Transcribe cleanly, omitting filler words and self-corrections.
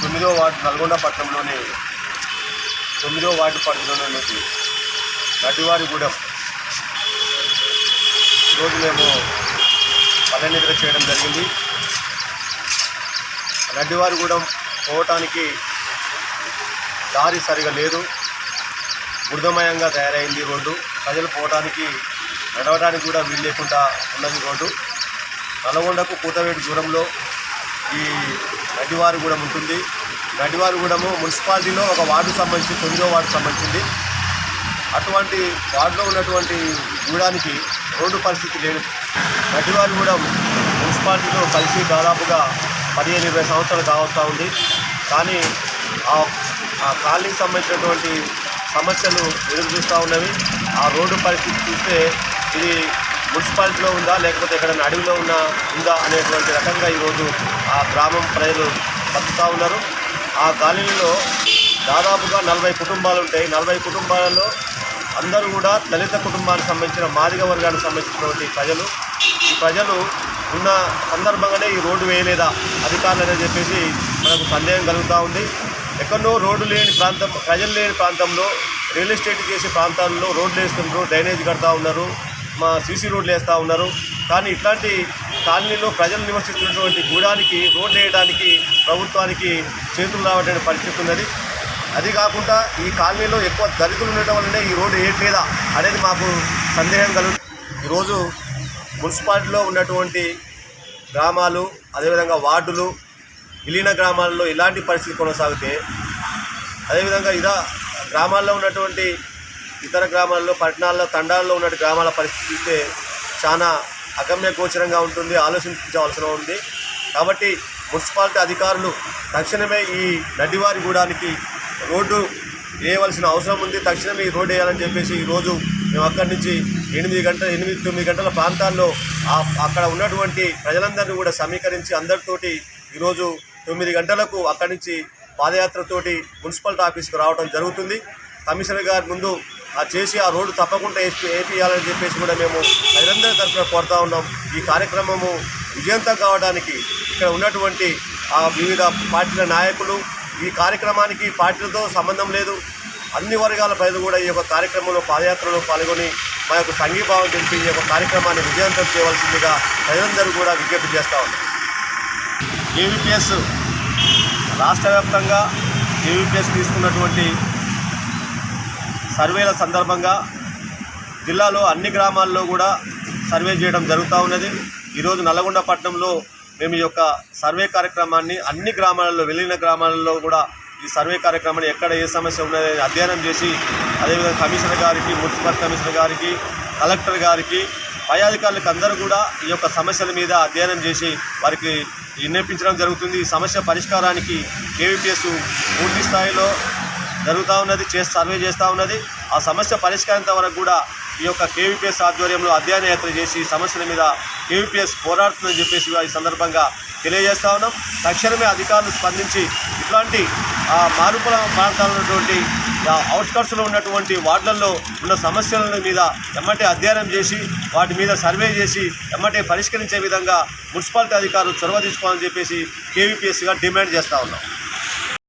9వ ward Nalgonda పట్టణంలోని 9వ ward పరిధిలోని నడివారిగూడెం ఈరోజు మేము పల్లె నిద్ర చేయడం జరిగింది. నడివారిగూడెం పోవటానికి దారి సరిగా లేదు, బురదమయంగా తయారైంది రోడ్డు. ప్రజలు పోవటానికి నడవడానికి కూడా వీలు లేకుండా ఉన్నది రోడ్డు. నల్గొండకు కూతవేటు దూరంలో ఈ నడివారిగూడెం ఉంటుంది. నడివారిగూడెము మున్సిపాలిటీలో ఒక వార్డు సంబంధించి 9వ వార్డు సంబంధించింది. అటువంటి వార్డులో ఉన్నటువంటి గూడానికి రోడ్డు పరిస్థితి లేదు. నడివారిగూడెం మున్సిపాలిటీలో కలిసి దాదాపుగా 15-20 సంవత్సరాలు కావస్తూ ఉంది. కానీ ఆ కాలనీకి సంబంధించినటువంటి సమస్యలు ఎదురు చూస్తూ ఉన్నవి. ఆ రోడ్డు పరిస్థితి చూస్తే ఇది మున్సిపాలిటీలో ఉందా లేకపోతే ఎక్కడైనా అడవిలో ఉందా అనేటువంటి రకంగా ఈరోజు ఆ గ్రామం ప్రజలు బతుకుతూ ఉన్నారు. ఆ కాలనీలో దాదాపుగా 40 కుటుంబాలు ఉంటాయి. 40 కుటుంబాలలో అందరూ కూడా దళిత కుటుంబానికి సంబంధించిన మాదిగ వర్గానికి సంబంధించినటువంటి ప్రజలు. ఈ ప్రజలు ఉన్న సందర్భంగానే ఈ రోడ్డు వేయలేదా అధికారులు అని చెప్పేసి మనకు సందేహం కలుగుతూ ఉంది. ఎక్కడో రోడ్డు లేని ప్రాంతం, ప్రజలు లేని ప్రాంతంలో రియల్ ఎస్టేట్ చేసే ప్రాంతాల్లో రోడ్లు వేస్తున్నారు, డ్రైనేజ్ కడతా ఉన్నారు, సీసీ రోడ్లు వేస్తూ ఉన్నారు. కానీ ఇట్లాంటి కాలనీలో ప్రజలు నివసిస్తున్నటువంటి గూడానికి రోడ్లు వేయడానికి ప్రభుత్వానికి చేతులు రావడానికి పరిస్థితి ఉన్నది. అది కాకుండా ఈ కాలనీలో ఎక్కువ దళితులు ఉండటం వల్లనే ఈ రోడ్డు వేయట్లేదా అనేది మాకు సందేహం కలుగుతుంది. ఈరోజు మున్సిపాలిటీలో ఉన్నటువంటి గ్రామాలు, అదేవిధంగా వార్డులు, విలీన గ్రామాల్లో ఇలాంటి పరిస్థితి కొనసాగితే, అదేవిధంగా గ్రామాల్లో ఉన్నటువంటి ఇతర గ్రామాల్లో, పట్టణాల్లో, తండాల్లో ఉన్న గ్రామాల పరిస్థితి చూస్తే చాలా అగమ్య గోచరంగా ఉంటుంది, ఆలోచించవలసిన ఉంది. కాబట్టి మున్సిపాలిటీ అధికారులు తక్షణమే ఈ నడివారిగూడానికి రోడ్డు వేయవలసిన అవసరం ఉంది. తక్షణమే ఈ రోడ్డు వేయాలని చెప్పేసి ఈరోజు మేము అక్కడి నుంచి 8-9 గంటల ప్రాంతాల్లో అక్కడ ఉన్నటువంటి ప్రజలందరినీ కూడా సమీకరించి అందరితోటి ఈరోజు 9 గంటలకు అక్కడి నుంచి పాదయాత్రతోటి మున్సిపాలిటీ ఆఫీస్కి రావడం జరుగుతుంది. కమిషనర్ గారి ముందు చేసి ఆ రోడ్డు తప్పకుండా వేపియాలని చెప్పేసి కూడా మేము ప్రజలందరి తరఫున కోరుతూ ఉన్నాం. ఈ కార్యక్రమము విజయంతం కావడానికి ఇక్కడ ఉన్నటువంటి వివిధ పార్టీల నాయకులు, ఈ కార్యక్రమానికి పార్టీలతో సంబంధం లేదు, అన్ని వర్గాల ప్రజలు కూడా ఈ యొక్క కార్యక్రమంలో పాదయాత్రలో పాల్గొని మా యొక్క సంఘీభావం తెలిపి ఈ యొక్క కార్యక్రమాన్ని విజయవంతం చేయవలసిందిగా ప్రజలందరూ కూడా విజ్ఞప్తి చేస్తూ ఉన్నాం. కేవీపీఎస్ రాష్ట్ర వ్యాప్తంగా కేవీపీఎస్ తీసుకున్నటువంటి సర్వేల సందర్భంగా జిల్లాలో అన్ని గ్రామాల్లో కూడా సర్వే చేయడం జరుగుతూ ఉన్నది. ఈరోజు నల్గొండ పట్టణంలో మేము ఈ యొక్క సర్వే కార్యక్రమాన్ని అన్ని గ్రామాలలో, విలీన గ్రామాలలో కూడా ఈ సర్వే కార్యక్రమాన్ని ఎక్కడ ఏ సమస్య ఉన్నదని అధ్యయనం చేసి, అదేవిధంగా కమిషనర్ గారికి, మున్సిపల్ కమిషనర్ గారికి, కలెక్టర్ గారికి, పై అధికారులకు అందరూ కూడా ఈ యొక్క సమస్యల మీద అధ్యయనం చేసి వారికి విన్నపించడం జరుగుతుంది. ఈ సమస్య పరిష్కారానికి కేవీపీఎస్ పూర్తి స్థాయిలో జరుగుతూ ఉన్నది, సర్వే చేస్తూ ఉన్నది. ఆ సమస్య పరిష్కారంత వరకు కూడా ఈ యొక్క కేవీపీఎస్ ఆధ్వర్యంలో అధ్యయన యాత్ర చేసి సమస్యల మీద కేవీపీఎస్ పోరాడుతుందని చెప్పేసి ఈ సందర్భంగా తెలియజేస్తూ ఉన్నాం. తక్షణమే అధికారులు స్పందించి ఇట్లాంటి మారుమూల ప్రాంతాల్లో ఉన్నటువంటి అవుట్స్కట్స్లో ఉన్నటువంటి వార్డులలో ఉన్న సమస్యల మీద ఎమ్మటే అధ్యయనం చేసి వాటి మీద సర్వే చేసి ఎమ్మటే పరిష్కరించే విధంగా మున్సిపాలిటీ అధికారులు చొరవ తీసుకోవాలని చెప్పేసి కేవీపీఎస్గా డిమాండ్ చేస్తూ ఉన్నాం.